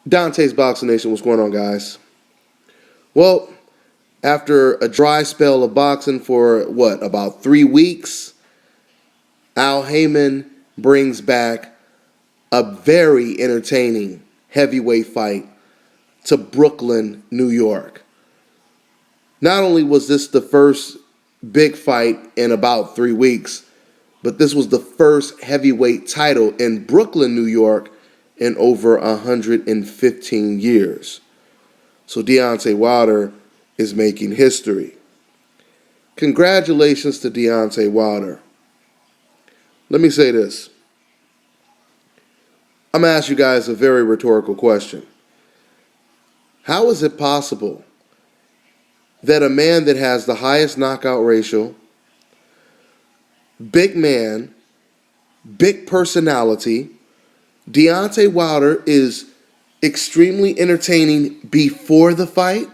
Dante's Boxing Nation, what's going on, guys? Well, after a dry spell of boxing for about 3 weeks, Al Heyman brings back a very entertaining heavyweight fight to Brooklyn, New York. Not only was this the first big fight in about 3 weeks, but this was the first heavyweight title in Brooklyn, New York in over 115 years. So Deontay Wilder is making history. Congratulations to Deontay Wilder. Let me say this. I'm going to ask you guys a very rhetorical question. How is it possible that a man that has the highest knockout ratio, big man, big personality, Deontay Wilder, is extremely entertaining before the fight,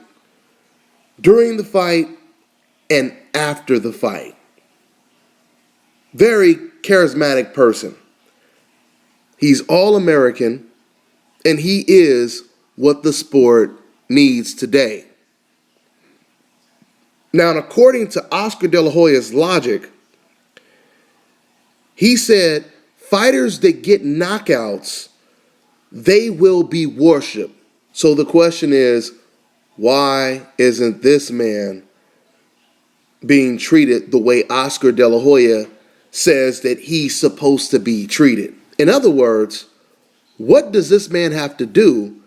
during the fight, and after the fight? Very charismatic person. He's all-American, and he is what the sport needs today. Now, according to Oscar De La Hoya's logic, he said fighters that get knockouts, they will be worshipped. So the question is, why isn't this man being treated the way Oscar De La Hoya says that he's supposed to be treated? In other words, what does this man have to do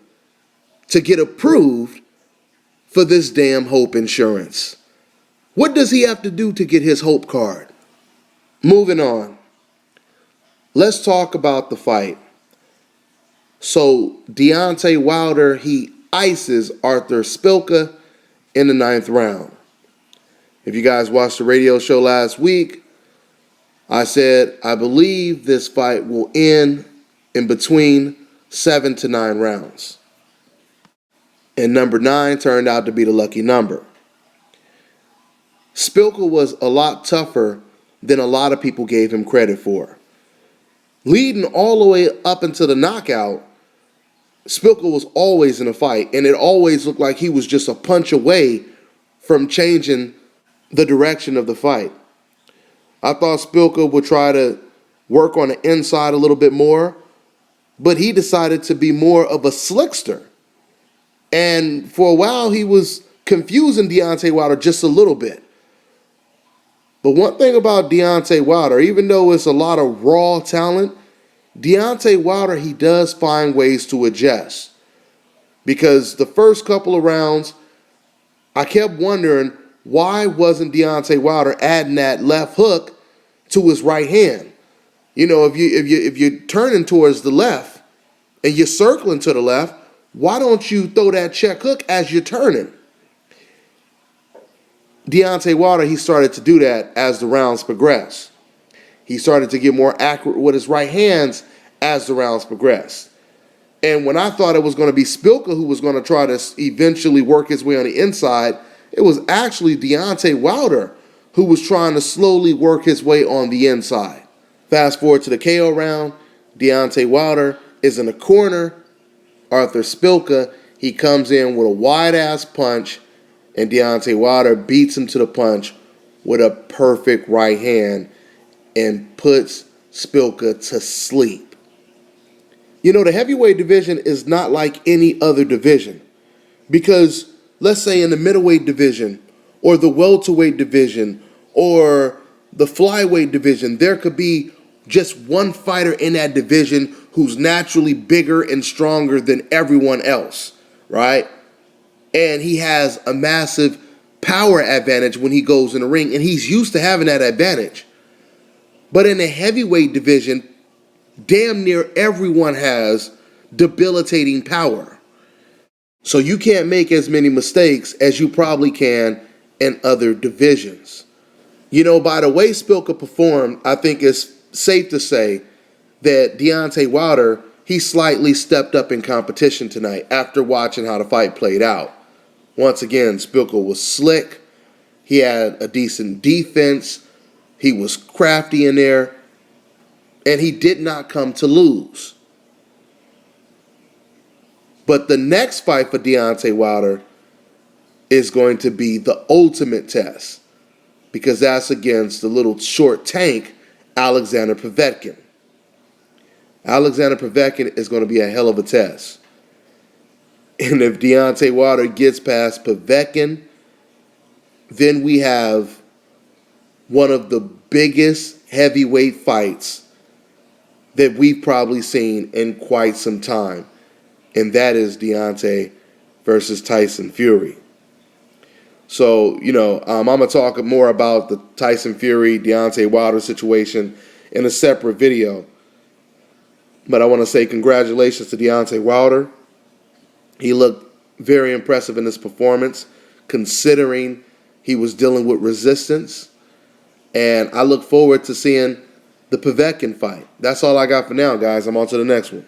to get approved for this damn Hope insurance? What does he have to do to get his Hope card? Moving on. Let's talk about the fight. So Deontay Wilder, he ices Arthur Spilka in the 9th round. If you guys watched the radio show last week, I said I believe this fight will end in between 7 to 9 rounds. And number 9 turned out to be the lucky number. Spilka was a lot tougher than a lot of people gave him credit for. Leading all the way up into the knockout, Spilka was always in a fight, and it always looked like he was just a punch away from changing the direction of the fight. I thought Spilka would try to work on the inside a little bit more, but he decided to be more of a slickster. And for a while, he was confusing Deontay Wilder just a little bit. But one thing about Deontay Wilder, even though it's a lot of raw talent, Deontay Wilder, he does find ways to adjust. Because the first couple of rounds, I kept wondering, why wasn't Deontay Wilder adding that left hook to his right hand? You know, if you're turning towards the left and you're circling to the left, why don't you throw that check hook as you're turning? Deontay Wilder, he started to do that as the rounds progressed. He started to get more accurate with his right hands as the rounds progressed. And when I thought it was going to be Spilka who was going to try to eventually work his way on the inside, it was actually Deontay Wilder who was trying to slowly work his way on the inside. Fast forward to the KO round, Deontay Wilder is in the corner. Arthur Spilka, he comes in with a wide-ass punch, and Deontay Wilder beats him to the punch with a perfect right hand and puts Spilka to sleep. You know, the heavyweight division is not like any other division, because let's say in the middleweight division or the welterweight division or the flyweight division, there could be just one fighter in that division who's naturally bigger and stronger than everyone else, right? And he has a massive power advantage when he goes in the ring, and he's used to having that advantage. But in the heavyweight division, damn near everyone has debilitating power. So you can't make as many mistakes as you probably can in other divisions. You know, by the way Spilka performed, I think it's safe to say that Deontay Wilder, he slightly stepped up in competition tonight after watching how the fight played out. Once again, Spilka was slick. He had a decent defense. He was crafty in there. And he did not come to lose. But the next fight for Deontay Wilder is going to be the ultimate test, because that's against the little short tank, Alexander Povetkin. Alexander Povetkin is going to be a hell of a test. And if Deontay Wilder gets past Povetkin, then we have one of the biggest heavyweight fights that we've probably seen in quite some time. And that is Deontay versus Tyson Fury. So, I'm going to talk more about the Tyson Fury, Deontay Wilder situation in a separate video. But I want to say congratulations to Deontay Wilder. He looked very impressive in this performance, considering he was dealing with resistance. And I look forward to seeing the Povetkin fight. That's all I got for now, guys. I'm on to the next one.